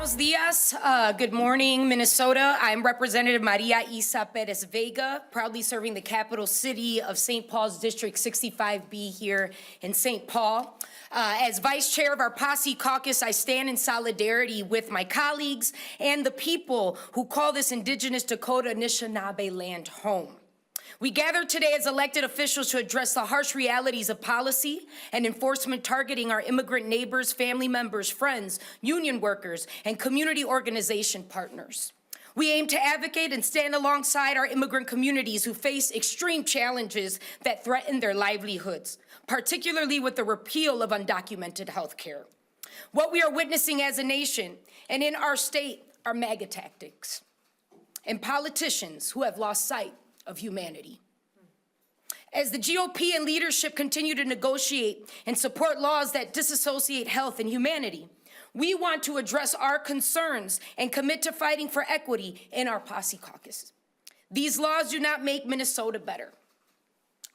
Buenos dias. Good morning, Minnesota. I'm Representative Maria Isa Perez Vega, proudly serving the capital city of St. Paul's District 65B here in St. Paul. As vice chair of our POCI caucus, I stand in solidarity with my colleagues and the people who call this indigenous Dakota Anishinaabe land home. We gather today as elected officials to address the harsh realities of policy and enforcement targeting our immigrant neighbors, family members, friends, union workers, and community organization partners. We aim to advocate and stand alongside our immigrant communities who face extreme challenges that threaten their livelihoods, particularly with the repeal of undocumented health care. What we are witnessing as a nation and in our state are MAGA tactics and politicians who have lost sight of humanity. As the GOP and leadership continue to negotiate and support laws that disassociate health and humanity, we want to address our concerns and commit to fighting for equity in our POCI caucus. These laws do not make Minnesota better.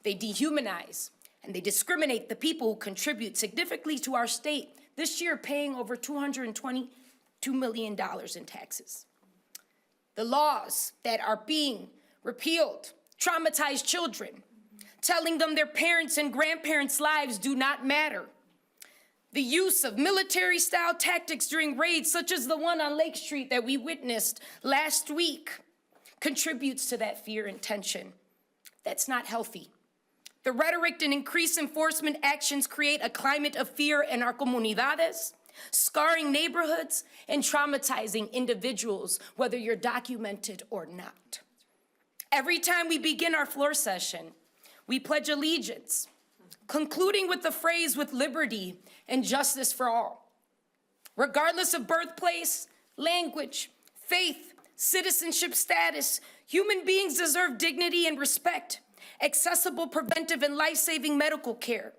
They dehumanize and they discriminate the people who contribute significantly to our state, this year paying over $222 million in taxes. The laws that are being repealed traumatize children, telling them their parents' and grandparents' lives do not matter. The use of military-style tactics during raids, such as the one on Lake Street that we witnessed last week, contributes to that fear and tension. That's not healthy. The rhetoric and increased enforcement actions create a climate of fear in our comunidades, scarring neighborhoods and traumatizing individuals, whether you're documented or not. Every time we begin our floor session, we pledge allegiance, concluding with the phrase, with liberty and justice for all. Regardless of birthplace, language, faith, citizenship status, human beings deserve dignity and respect, accessible preventive and life-saving medical care.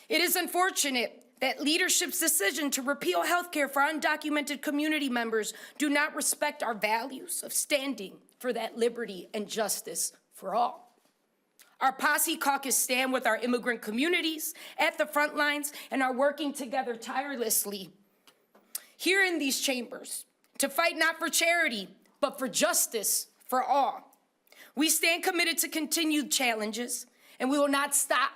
It is unfortunate that leadership's decision to repeal health care for undocumented community members do not respect our values of standing for that liberty and justice for all. Our POCI caucus stand with our immigrant communities at the front lines and are working together tirelessly here in these chambers to fight not for charity, but for justice for all. We stand committed to continued challenges and we will not stop.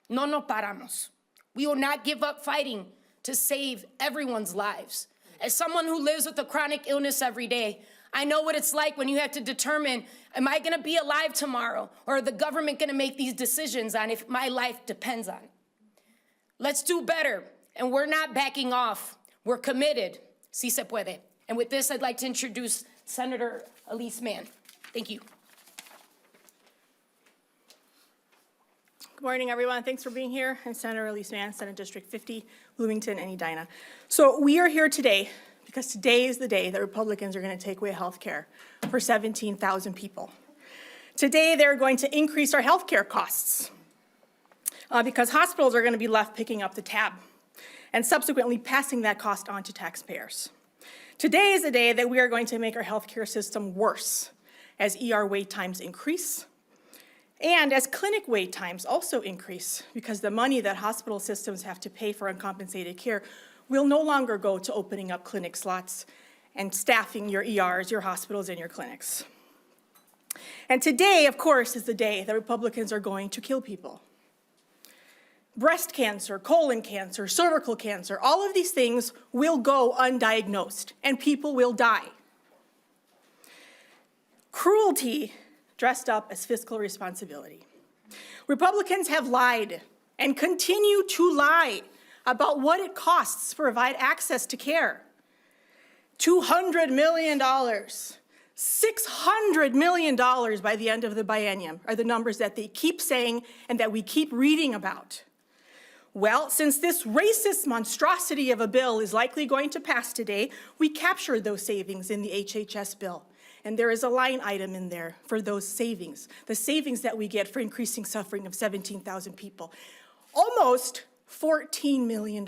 No paramos. We will not give up fighting to save everyone's lives. As someone who lives with a chronic illness every day, I know what it's like when you have to determine, am I gonna be alive tomorrow? Or are the government gonna make these decisions on if my life depends on it? Let's do better, and we're not backing off. We're committed, si se puede. And with this, I'd like to introduce Senator Elise Mann. Thank you. Good morning, everyone. Thanks for being here. I'm Senator Elise Mann, Senate District 50, Bloomington and Edina. So we are here today because today is the day that Republicans are going to take away health care for 17,000 people. Today, they're going to increase our health care costs because hospitals are going to be left picking up the tab and subsequently passing that cost on to taxpayers. Today is the day that we are going to make our health care system worse as ER wait times increase and as clinic wait times also increase because the money that hospital systems have to pay for uncompensated care will no longer go to opening up clinic slots and staffing your ERs, your hospitals, and your clinics. And today, of course, is the day that Republicans are going to kill people. Breast cancer, colon cancer, cervical cancer, all of these things will go undiagnosed and people will die. Cruelty dressed up as fiscal responsibility. Republicans have lied and continue to lie about what it costs to provide access to care. $200 million, $600 million by the end of the biennium are the numbers that they keep saying and that we keep reading about. Well, since this racist monstrosity of a bill is likely going to pass today, we captured those savings in the HHS bill. And there is a line item in there for those savings, the savings that we get for increasing suffering of 17,000 people. Almost $14 million.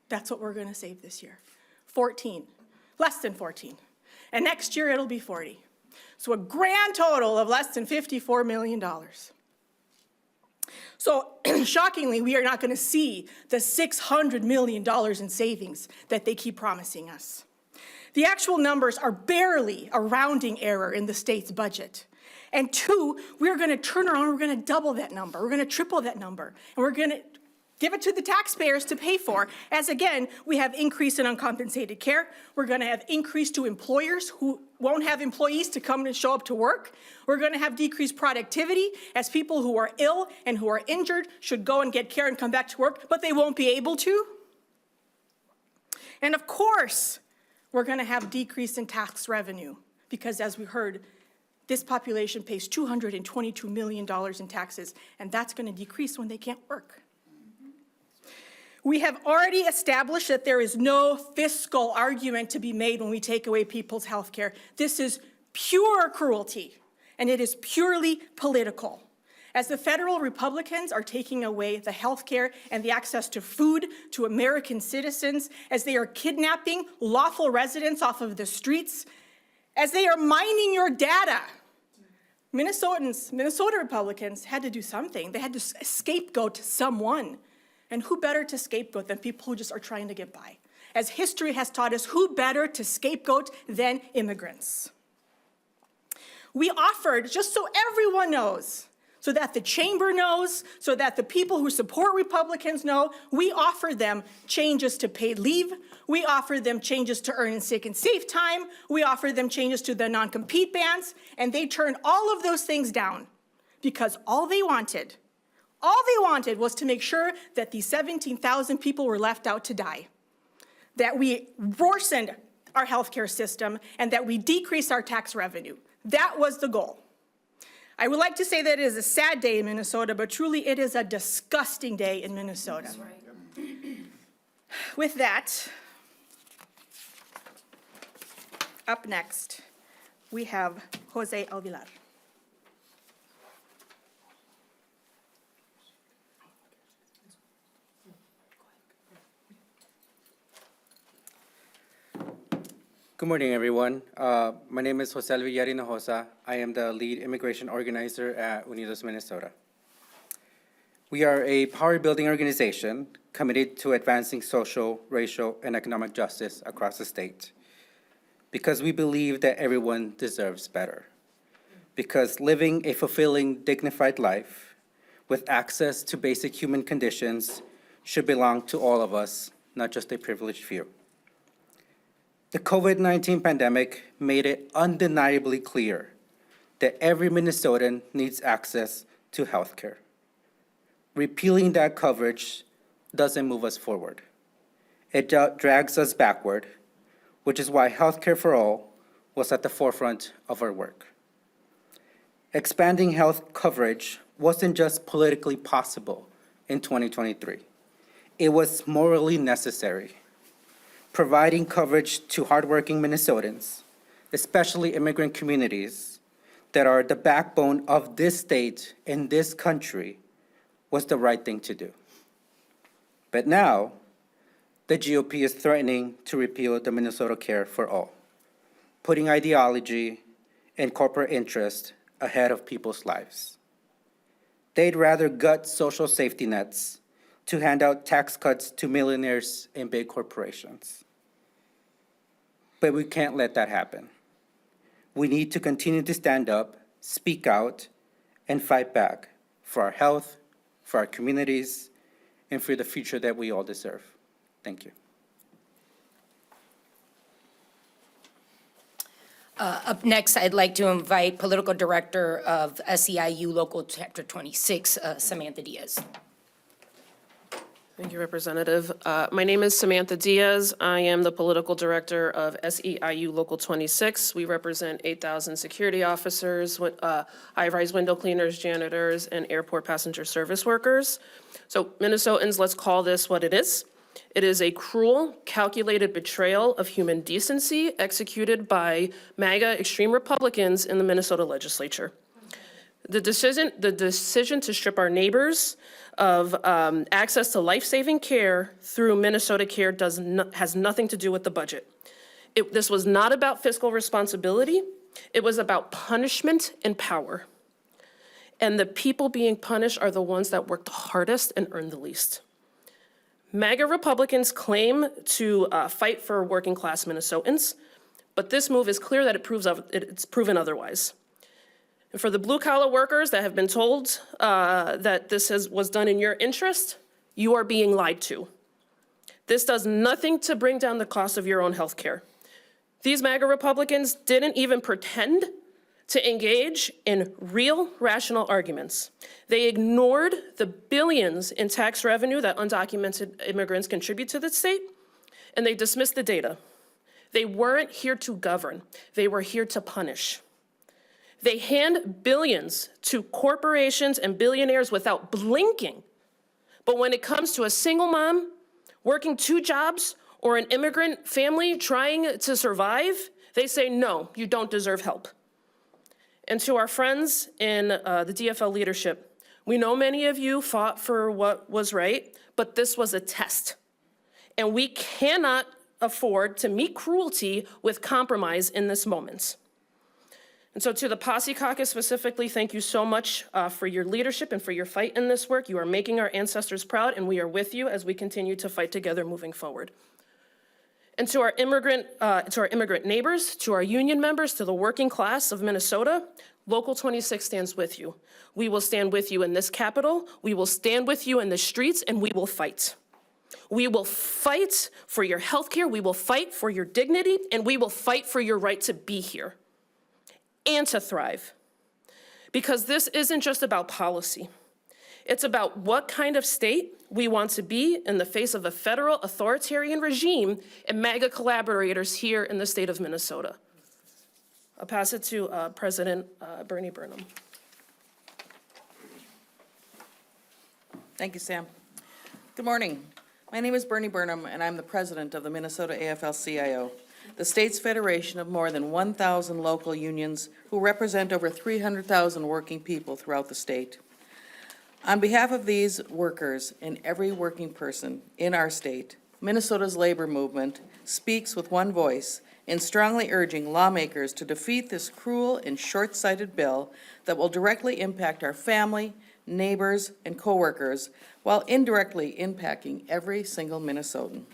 That's what we're going to save this year. 14, less than 14. And next year it'll be 40. So a grand total of less than $54 million. So shockingly, we are not going to see the $600 million in savings that they keep promising us. The actual numbers are barely a rounding error in the state's budget. And two, we're gonna turn around, we're gonna double that number, we're gonna triple that number, and we're gonna give it to the taxpayers to pay for, as again, we have increase in uncompensated care, we're gonna have increase to employers who won't have employees to come and show up to work, we're gonna have decreased productivity as people who are ill and who are injured should go and get care and come back to work, but they won't be able to. And of course, we're gonna have decrease in tax revenue, because as we heard, this population pays $222 million in taxes, and that's gonna decrease when they can't work. We have already established that there is no fiscal argument to be made when we take away people's health care. This is pure cruelty, and it is purely political. As the federal Republicans are taking away the health care and the access to food to American citizens, as they are kidnapping lawful residents off of the streets, as they are mining your data, Minnesota Republicans had to do something. They had to scapegoat someone. And who better to scapegoat than people who just are trying to get by? As history has taught us, who better to scapegoat than immigrants? We offered, just so everyone knows, so that the chamber knows, so that the people who support Republicans know, we offered them changes to paid leave, we offered them changes to earn sick and safe time, we offered them changes to the non-compete bans, and they turned all of those things down because all they wanted was to make sure that these 17,000 people were left out to die, that we worsened our healthcare system, and that we decrease our tax revenue. That was the goal. I would like to say that it is a sad day in Minnesota, but truly it is a disgusting day in Minnesota. That's right. With that, up next, we have Jose Alvilar. Good morning, everyone. My name is Jose Viari Nosa. I am the lead immigration organizer at Unidos Minnesota. We are a power-building organization committed to advancing social, racial, and economic justice across the state, because we believe that everyone deserves better, because living a fulfilling, dignified life with access to basic human conditions should belong to all of us, not just a privileged few. The COVID-19 pandemic made it undeniably clear that every Minnesotan needs access to health care. Repealing that coverage doesn't move us forward. It drags us backward, which is why health care for all was at the forefront of our work. Expanding health coverage wasn't just politically possible in 2023. It was morally necessary. Providing coverage to hardworking Minnesotans, especially immigrant communities that are the backbone of this state and this country, was the right thing to do. But now, the GOP is threatening to repeal the MinnesotaCare for all, putting ideology and corporate interest ahead of people's lives. They'd rather gut social safety nets to hand out tax cuts to millionaires and big corporations. But we can't let that happen. We need to continue to stand up, speak out, and fight back for our health, for our communities, and for the future that we all deserve. Thank you. Up next, I'd like to invite Political Director of SEIU Local Chapter 26, Samantha Diaz. Thank you, Representative. My name is Samantha Diaz. I am the Political Director of SEIU Local 26. We represent 8,000 security officers, high-rise window cleaners, janitors, and airport passenger service workers. So Minnesotans, let's call this what it is. It is a cruel, calculated betrayal of human decency executed by MAGA extreme Republicans in the Minnesota legislature. The decision to strip our neighbors of access to life-saving care through MinnesotaCare has nothing to do with the budget. This was not about fiscal responsibility. It was about punishment and power. And the people being punished are the ones that worked the hardest and earned the least. MAGA Republicans claim to fight for working class Minnesotans, but this move is clear that it's proven otherwise. And for the blue collar workers that have been told that this was done in your interest, you are being lied to. This does nothing to bring down the cost of your own health care. These MAGA Republicans didn't even pretend to engage in real rational arguments. They ignored the billions in tax revenue that undocumented immigrants contribute to the state, and they dismissed the data. They weren't here to govern, they were here to punish. They hand billions to corporations and billionaires without blinking. But when it comes to a single mom working 2 jobs or an immigrant family trying to survive, they say, no, you don't deserve help. And to our friends in the DFL leadership, we know many of you fought for what was right, but this was a test. And we cannot afford to meet cruelty with compromise in this moment. And so to the POCI Caucus specifically, thank you so much for your leadership and for your fight in this work. You are making our ancestors proud, and we are with you as we continue to fight together moving forward. And to our immigrant neighbors, to our union members, to the working class of Minnesota, Local 26 stands with you. We will stand with you in this Capitol, we will stand with you in the streets, and we will fight. We will fight for your health care, we will fight for your dignity, and we will fight for your right to be here and to thrive. Because this isn't just about policy. It's about what kind of state we want to be in the face of a federal authoritarian regime and MAGA collaborators here in the state of Minnesota. I'll pass it to President Bernham. Thank you, Sam. Good morning. My name is Bernie Bernham, and I'm the president of the Minnesota AFL-CIO, the state's federation of more than 1,000 local unions who represent over 300,000 working people throughout the state. On behalf of these workers and every working person in our state, Minnesota's labor movement speaks with one voice in strongly urging lawmakers to defeat this cruel and short-sighted bill that will directly impact our family, neighbors, and coworkers, while indirectly impacting every single Minnesotan.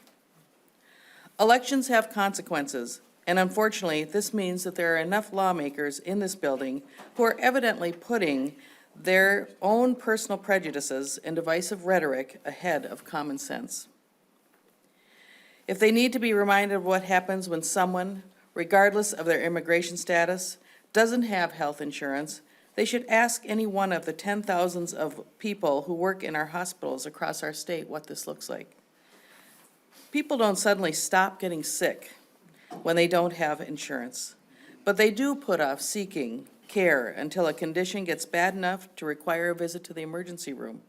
Elections have consequences, and unfortunately, this means that there are enough lawmakers in this building who are evidently putting their own personal prejudices and divisive rhetoric ahead of common sense. If they need to be reminded of what happens when someone, regardless of their immigration status, doesn't have health insurance, they should ask any one of the 10,000s of people who work in our hospitals across our state what this looks like. People don't suddenly stop getting sick when they don't have insurance, but they do put off seeking care until a condition gets bad enough to require a visit to the emergency room,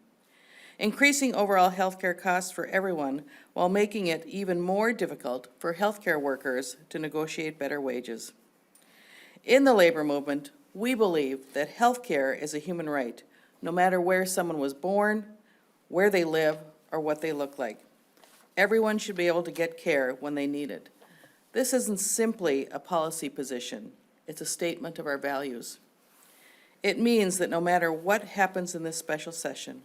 increasing overall healthcare costs for everyone while making it even more difficult for healthcare workers to negotiate better wages. In the labor movement, we believe that healthcare is a human right, no matter where someone was born, where they live, or what they look like. Everyone should be able to get care when they need it. This isn't simply a policy position. It's a statement of our values. It means that no matter what happens in this special session,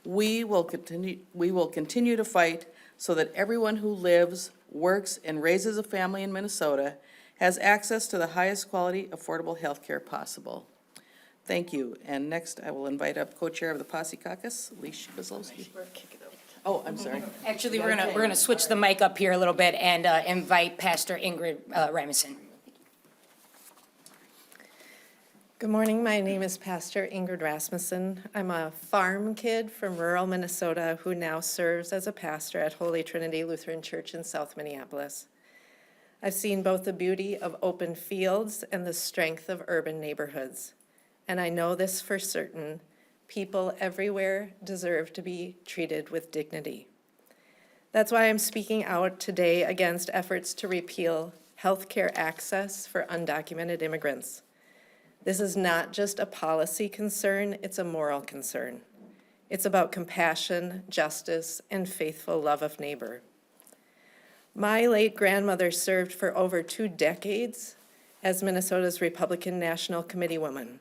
we will continue to fight so that everyone who lives, works, and raises a family in Minnesota has access to the highest quality, affordable health care possible. Thank you. And next, I will invite up co-chair of the POCI Caucus, Alicia Kazowski. Oh, I'm sorry. Actually, we're gonna switch the mic up here a little bit and invite Pastor Ingrid Rasmmanson. Good morning, my name is Pastor Ingred Rasmmanson. I'm a farm kid from rural Minnesota who now serves as a pastor at Holy Trinity Lutheran Church in South Minneapolis. I've seen both the beauty of open fields and the strength of urban neighborhoods. And I know this for certain, people everywhere deserve to be treated with dignity. That's why I'm speaking out today against efforts to repeal healthcare access for undocumented immigrants. This is not just a policy concern, it's a moral concern. It's about compassion, justice, and faithful love of neighbor. My late grandmother served for over 2 decades as Minnesota's Republican National Committee woman.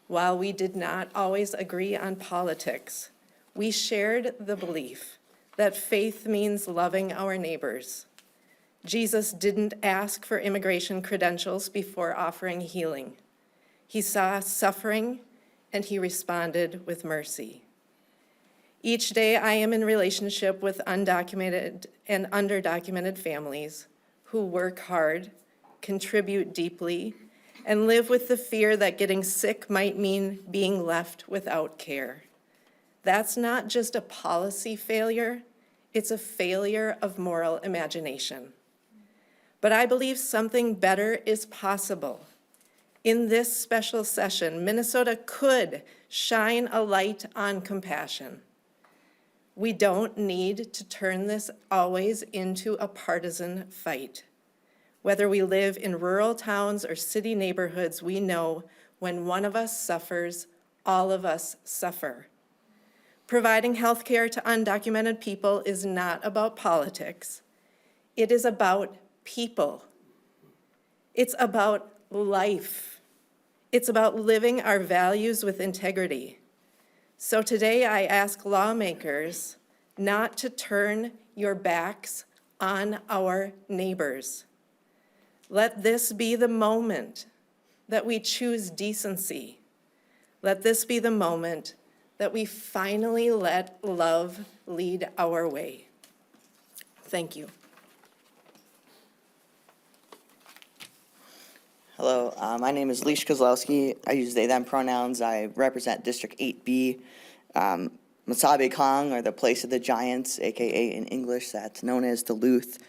While we did not always agree on politics, we shared the belief that faith means loving our neighbors. Jesus didn't ask for immigration credentials before offering healing. He saw suffering, and he responded with mercy. Each day I am in relationship with undocumented and underdocumented families who work hard, contribute deeply, and live with the fear that getting sick might mean being left without care. That's not just a policy failure, it's a failure of moral imagination. But I believe something better is possible. In this special session, Minnesota could shine a light on compassion. We don't need to turn this always into a partisan fight. Whether we live in rural towns or city neighborhoods, we know when one of us suffers, all of us suffer. Providing health care to undocumented people is not about politics. It is about people. It's about life. It's about living our values with integrity. So today I ask lawmakers not to turn your backs on our neighbors. Let this be the moment that we choose decency. Let this be the moment that we finally let love lead our way. Thank you. Hello, my name is Leash Kazowski. I use they, them pronouns. I represent District 8B. Masabe Kong, or the place of the giants, AKA in English, that's known as Duluth.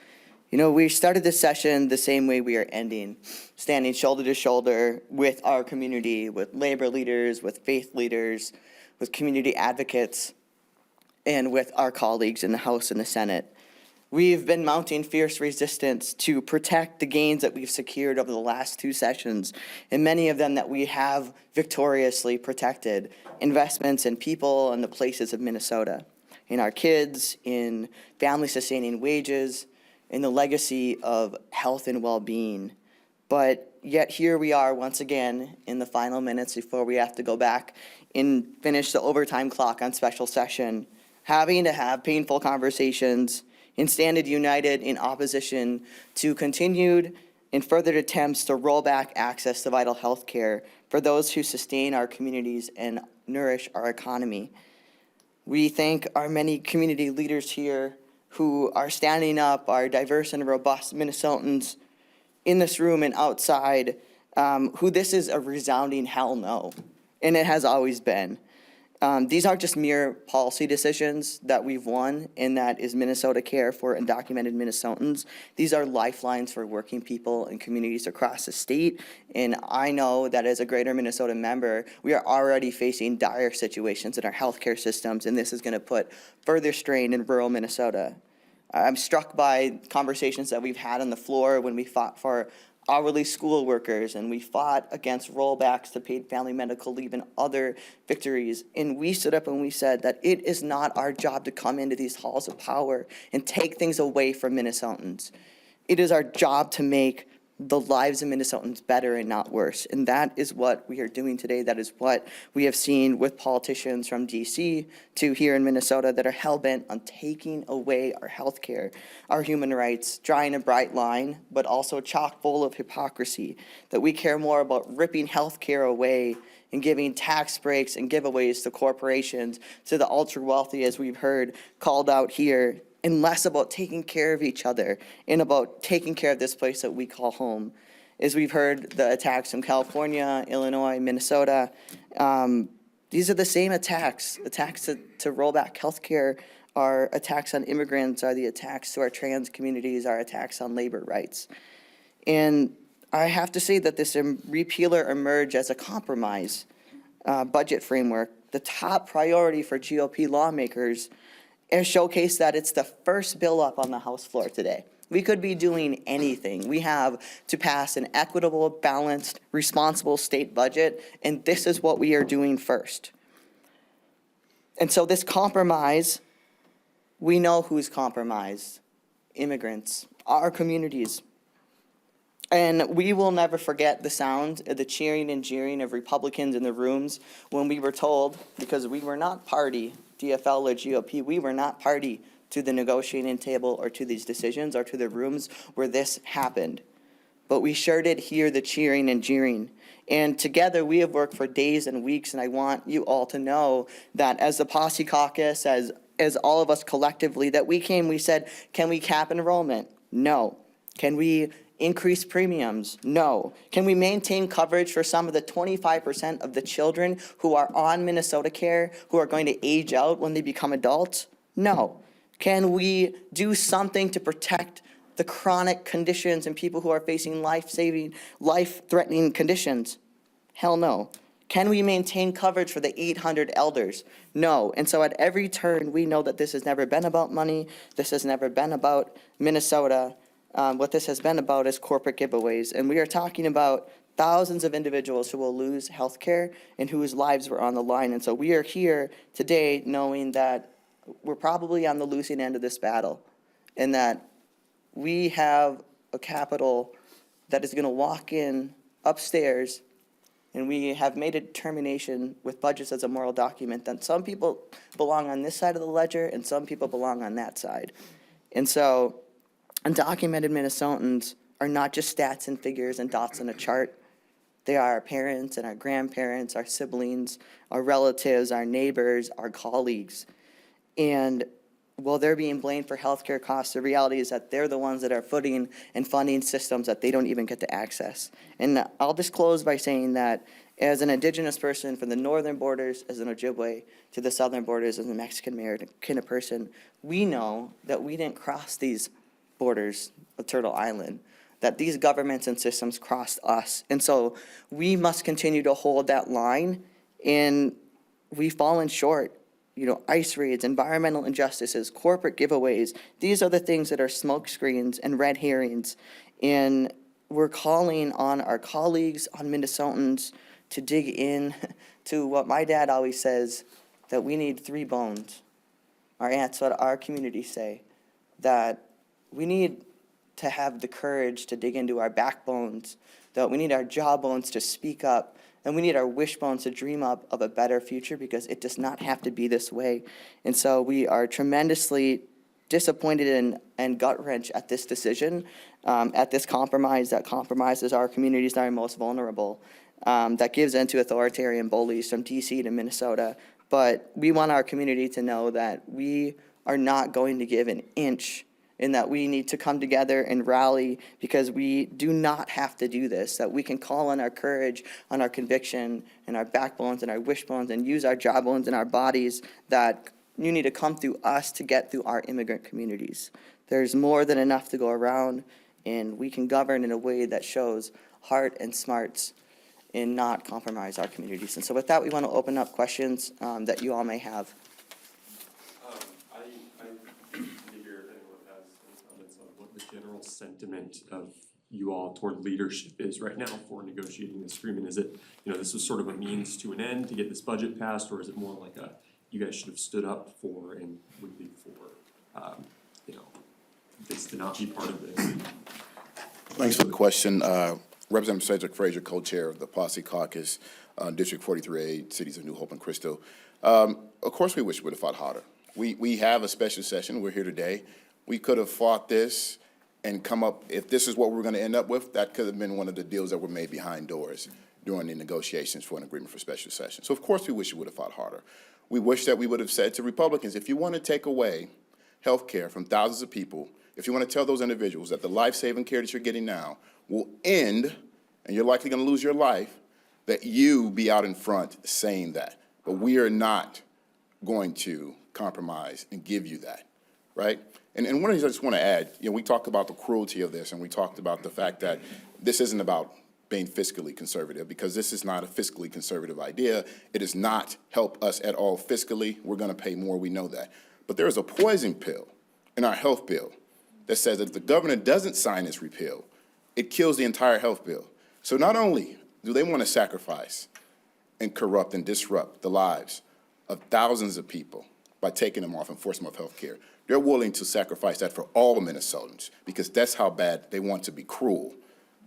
You know, we started this session the same way we are ending, standing shoulder to shoulder with our community, with labor leaders, with faith leaders, with community advocates, and with our colleagues in the House and the Senate. We've been mounting fierce resistance to protect the gains that we've secured over the last 2 sessions, and many of them that we have victoriously protected. Investments in people and the places of Minnesota, in our kids, in family-sustaining wages, in the legacy of health and well-being. But yet here we are once again in the final minutes before we have to go back and finish the overtime clock on special session, having to have painful conversations and stand united in opposition to continued and furthered attempts to roll back access to vital health care for those who sustain our communities and nourish our economy. We thank our many community leaders here who are standing up, our diverse and robust Minnesotans in this room and outside, who this is a resounding hell no, and it has always been. These aren't just mere policy decisions that we've won, and that is MinnesotaCare for undocumented Minnesotans. These are lifelines for working people and communities across the state, and I know that as a Greater Minnesota member, we are already facing dire situations in our healthcare systems, and this is going to put further strain in rural Minnesota. I'm struck by conversations that we've had on the floor when we fought for hourly school workers, and we fought against rollbacks to paid family medical leave and other victories. And we stood up and we said that it is not our job to come into these halls of power and take things away from Minnesotans. It is our job to make the lives of Minnesotans better and not worse. And that is what we are doing today. That is what we have seen with politicians from DC to here in Minnesota that are hell-bent on taking away our health care, our human rights, drawing a bright line, but also chock full of hypocrisy, that we care more about ripping health care away and giving tax breaks and giveaways to corporations, to the ultra-wealthy, as we've heard called out here, and less about taking care of each other and about taking care of this place that we call home. As we've heard the attacks from California, Illinois, Minnesota, these are the same attacks to roll back healthcare, our attacks on immigrants, are the attacks to our trans communities, our attacks on labor rights. And I have to say that this repealer emerged as a compromise budget framework. The top priority for GOP lawmakers and showcase that it's the first bill up on the House floor today. We could be doing anything. We have to pass an equitable, balanced, responsible state budget, and this is what we are doing first. And so this compromise, we know who's compromised: immigrants, our communities. And we will never forget the sound of the cheering and jeering of Republicans in the rooms when we were told, because we were not party, DFL or GOP, we were not party to the negotiating table or to these decisions or to the rooms where this happened. But we sure did hear the cheering and jeering. And together we have worked for days and weeks, and I want you all to know that as the POCI Caucus, as all of us collectively, that we said, can we cap enrollment? No. Can we increase premiums? No. Can we maintain coverage for some of the 25% of the children who are on MinnesotaCare who are going to age out when they become adults? No. Can we do something to protect the chronic conditions and people who are facing life-threatening conditions? Hell no. Can we maintain coverage for the 800 elders? No. And so at every turn, we know that this has never been about money. This has never been about Minnesota. What this has been about is corporate giveaways. And we are talking about thousands of individuals who will lose health care and whose lives were on the line. And so we are here today knowing that we're probably on the losing end of this battle, and that we have a Capitol that is going to walk in upstairs, and we have made a determination with budgets as a moral document that some people belong on this side of the ledger and some people belong on that side. And so undocumented Minnesotans are not just stats and figures and dots on a chart. They are our parents and our grandparents, our siblings, our relatives, our neighbors, our colleagues. And while they're being blamed for healthcare costs, the reality is that they're the ones that are footing and funding systems that they don't even get to access. And I'll just close by saying that as an Indigenous person from the northern borders, as an Ojibwe, to the southern borders as a Mexican-American person, we know that we didn't cross these borders of Turtle Island, that these governments and systems crossed us. And so we must continue to hold that line, and we've fallen short. You know, ICE raids, environmental injustices, corporate giveaways. These are the things that are smokescreens and red herrings. And we're calling on our colleagues, on Minnesotans, to dig in to what my dad always says, that we need 3 bones. That's what our communities say, that we need to have the courage to dig into our backbones, that we need our jawbones to speak up, and we need our wishbones to dream up of a better future, because it does not have to be this way. And so we are tremendously disappointed and gut-wrenched at this decision, at this compromise that compromises our communities that are most vulnerable, that gives in to authoritarian bullies from DC to Minnesota. But we want our community to know that we are not going to give an inch, and that we need to come together and rally, because we do not have to do this, that we can call on our courage, on our conviction, and our backbones and our wishbones, and use our jawbones and our bodies, that you need to come through us to get through our immigrant communities. There's more than enough to go around, and we can govern in a way that shows heart and smarts and not compromise our communities. And so with that, we want to open up questions that you all may have. The general sentiment of you all toward leadership is right now for negotiating this agreement? Is it, this was sort of a means to an end to get this budget passed, or is it more like you guys should have stood up for and would be for, this to not be part of this? Thanks for the question. Representative Cedric Frasier, co-chair of the POCI Caucus, District 43A, cities of New Hope and Crystal. Of course we wish we would have fought harder. We have a special session. We're here today. We could have fought this and come up, if this is what we're going to end up with, that could have been one of the deals that were made behind doors during the negotiations for an agreement for special session. So of course we wish we would have fought harder. We wish that we would have said to Republicans, if you want to take away health care from thousands of people, if you want to tell those individuals that the life-saving care that you're getting now will end, and you're likely going to lose your life, that you be out in front saying that. But we are not going to compromise and give you that, right? And one of the things I just want to add, we talked about the cruelty of this, and we talked about the fact that this isn't about being fiscally conservative, because this is not a fiscally conservative idea. It does not help us at all fiscally. We're going to pay more, we know that. But there is a poison pill in our health bill that says that if the governor doesn't sign this repeal, it kills the entire health bill. So not only do they want to sacrifice and corrupt and disrupt the lives of thousands of people by taking them off and forcing them off health care, they're willing to sacrifice that for all Minnesotans, because that's how bad they want to be cruel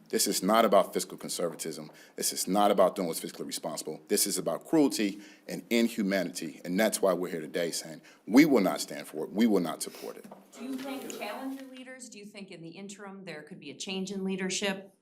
This is not about fiscal conservatism. This is not about doing what's fiscally responsible. This is about cruelty and inhumanity, and that's why we're here today saying we will not stand for it. We will not support it. Do you plan to challenge your leaders? Do you think in the interim there could be a change in leadership?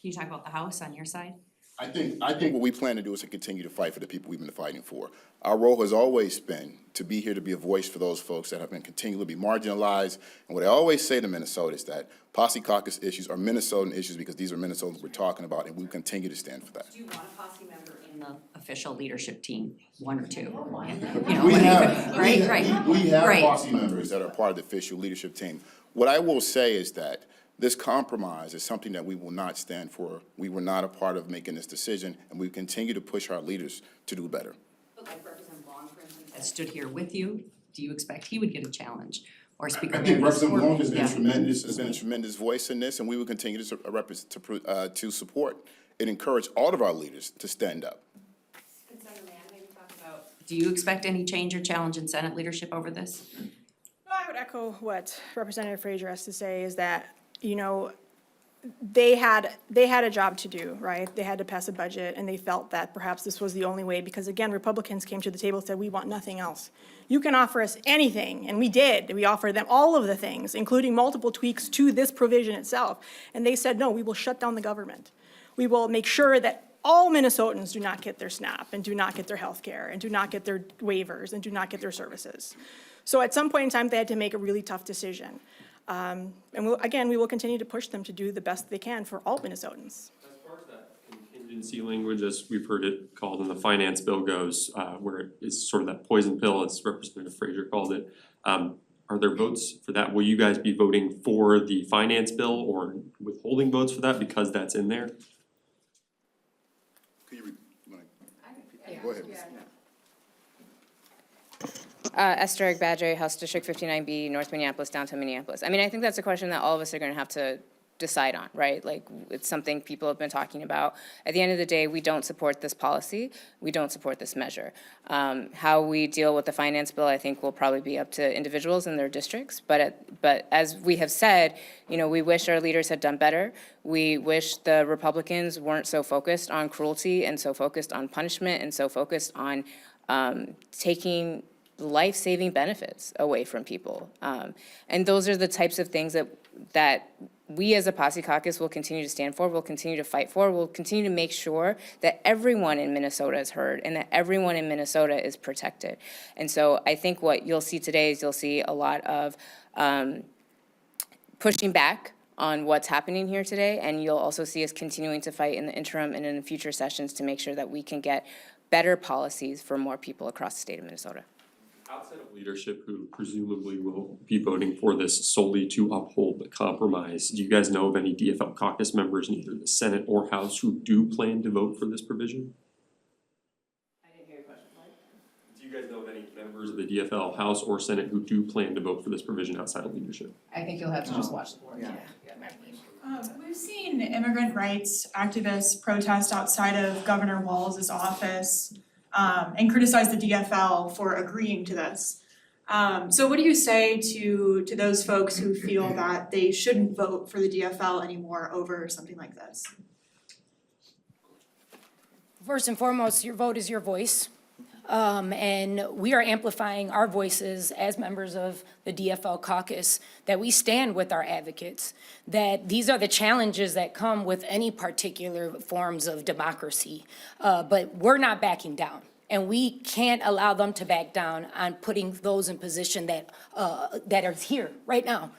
Can you talk about the House on your side? I think what we plan to do is to continue to fight for the people we've been fighting for. Our role has always been to be here to be a voice for those folks that have been continually be marginalized. And what I always say to Minnesota is that POCI Caucus issues are Minnesotan issues because these are Minnesotans we're talking about, and we continue to stand for that. Do you want a POCI member in the official leadership team, one or two? We have Right. POCI members that are part of the official leadership team. What I will say is that this compromise is something that we will not stand for. We were not a part of making this decision, and we continue to push our leaders to do better. But like Representative Long, for instance, that stood here with you, do you expect he would get a challenge? Or Speaker I think Meredith Representative Long has been Yeah. tremendous, has been a tremendous voice in this, and we will continue to support and encourage all of our leaders to stand up. Do you expect any change or challenge in Senate leadership over this? No, I would echo what Representative Frasier has to say is that, you know, they had a job to do, right? They had to pass a budget, and they felt that perhaps this was the only way, because again, Republicans came to the table and said, we want nothing else. You can offer us anything, and we did. We offered them all of the things, including multiple tweaks to this provision itself. And they said, no, we will shut down the government. We will make sure that all Minnesotans do not get their SNAP, and do not get their health care, and do not get their waivers, and do not get their services. So at some point in time, they had to make a really tough decision. And we will continue to push them to do the best they can for all Minnesotans. As far as that contingency language, as we've heard it called in the finance bill goes, where it is sort of that poison pill, as Representative Frasier called it, are there votes for that? Will you guys be voting for the finance bill or withholding votes for that because that's in there? Could you go ahead. Esther Badger, House District 59B, North Minneapolis, downtown Minneapolis. I mean, I think that's a question that all of us are going to have to decide on, right? Like, it's something people have been talking about. At the end of the day, we don't support this policy. We don't support this measure. How we deal with the finance bill, I think, will probably be up to individuals in their districts. But as we have said, you know, we wish our leaders had done better. We wish the Republicans weren't so focused on cruelty and so focused on punishment and so focused on taking life-saving benefits away from people. And those are the types of things that we as a POCI Caucus will continue to stand for, will continue to fight for, will continue to make sure that everyone in Minnesota is heard and that everyone in Minnesota is protected. And so I think what you'll see today is you'll see a lot of pushing back on what's happening here today, and you'll also see us continuing to fight in the interim and in future sessions to make sure that we can get better policies for more people across the state of Minnesota. Outside of leadership who presumably will be voting for this solely to uphold the compromise, do you guys know of any DFL caucus members in either the Senate or House who do plan to vote for this provision? I didn't hear your question, Mike. Do you guys know of any members of the DFL House or Senate who do plan to vote for this provision outside of leadership? I think you'll have to just watch the board. Yeah. We've seen immigrant rights activists protest outside of Governor Walz's office and criticize the DFL for agreeing to this. So what do you say to those folks who feel that they shouldn't vote for the DFL anymore over something like this? First and foremost, your vote is your voice. And we are amplifying our voices as members of the DFL caucus, that we stand with our advocates, that these are the challenges that come with any particular forms of democracy. But we're not backing down. And we can't allow them to back down on putting those in position that are here right now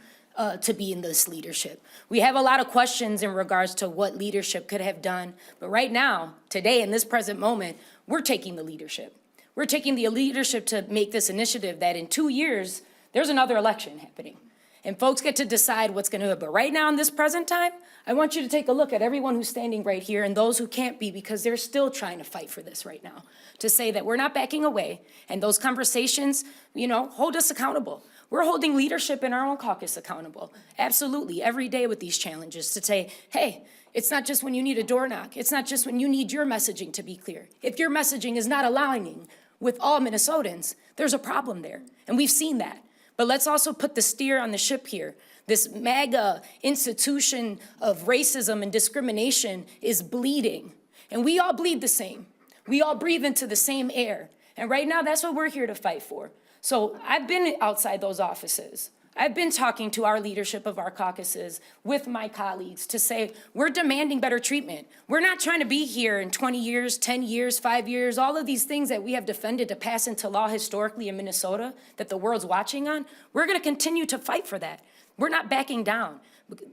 to be in this leadership. We have a lot of questions in regards to what leadership could have done. But right now, today, in this present moment, we're taking the leadership. We're taking the leadership to make this initiative that in 2 years, there's another election happening. And folks get to decide what's going to happen. But right now, in this present time, I want you to take a look at everyone who's standing right here and those who can't be, because they're still trying to fight for this right now, to say that we're not backing away. And those conversations, you know, hold us accountable. We're holding leadership in our own caucus accountable. Absolutely, every day with these challenges, to say, hey, it's not just when you need a door knock. It's not just when you need your messaging to be clear. If your messaging is not aligning with all Minnesotans, there's a problem there. And we've seen that. But let's also put the steer on the ship here, This MAGA institution of racism and discrimination is bleeding. And we all bleed the same. We all breathe into the same air. And right now, that's what we're here to fight for. So I've been outside those offices. I've been talking to our leadership of our caucuses with my colleagues to say, we're demanding better treatment. We're not trying to be here in 20 years, 10 years, 5 years, all of these things that we have defended to pass into law historically in Minnesota that the world's watching on. We're gonna continue to fight for that. We're not backing down.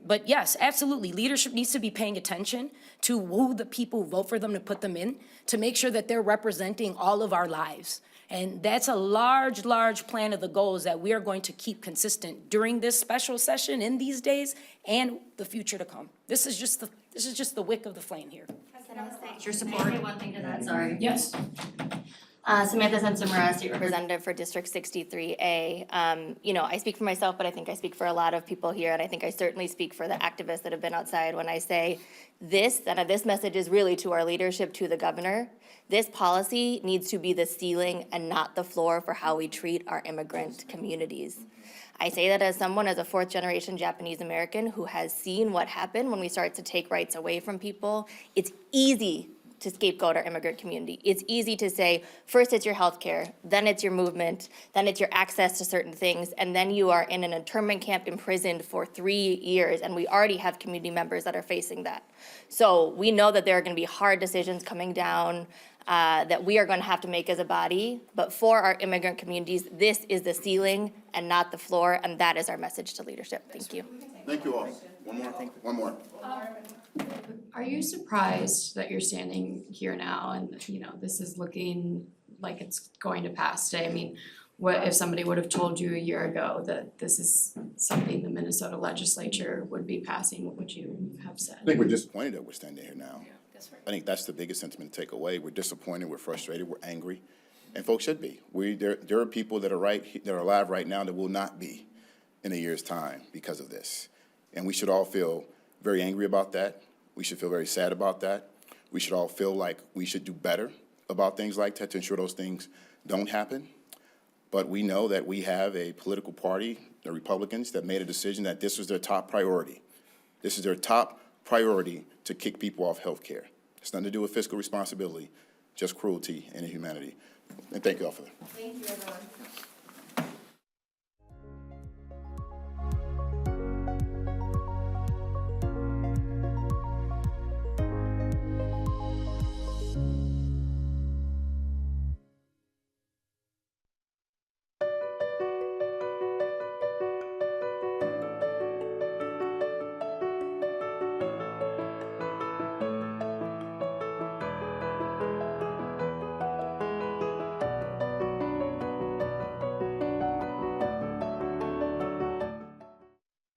But yes, absolutely, leadership needs to be paying attention to who the people vote for them to put them in, to make sure that they're representing all of our lives. And that's a large, large plan of the goals that we are going to keep consistent during this special session in these days and the future to come. This is just the wick of the flame here. Your support? One thing to that, sorry. Yes. Samantha Diaz, State Representative for District 63A. You know, I speak for myself, but I think I speak for a lot of people here, and I think I certainly speak for the activists that have been outside when I say this message is really to our leadership, to the governor. This policy needs to be the ceiling and not the floor for how we treat our immigrant communities. I say that as someone, as a fourth-generation Japanese American who has seen what happened when we start to take rights away from people. It's easy to scapegoat our immigrant community. It's easy to say, first it's your healthcare, then it's your movement, then it's your access to certain things, and then you are in an internment camp imprisoned for 3 years, and we already have community members that are facing that. So we know that there are gonna be hard decisions coming down that we are gonna have to make as a body, but for our immigrant communities, this is the ceiling and not the floor, and that is our message to leadership. Thank you. Thank you all. One more. Are you surprised that you're standing here now and, you know, this is looking like it's going to pass today? I mean, what if somebody would have told you a year ago that this is something the Minnesota legislature would be passing? What would you have said? I think we're disappointed that we're standing here now. I think that's the biggest sentiment to take away. We're disappointed, we're frustrated, we're angry, and folks should be. There are people that are alive right now that will not be in a year's time because of this. And we should all feel very angry about that. We should feel very sad about that. We should all feel like we should do better about things like that to ensure those things don't happen. But we know that we have a political party, the Republicans, that made a decision that this was their top priority. This is their top priority to kick people off health care. It's nothing to do with fiscal responsibility, just cruelty and inhumanity. And thank you all for that. Thank you, everyone.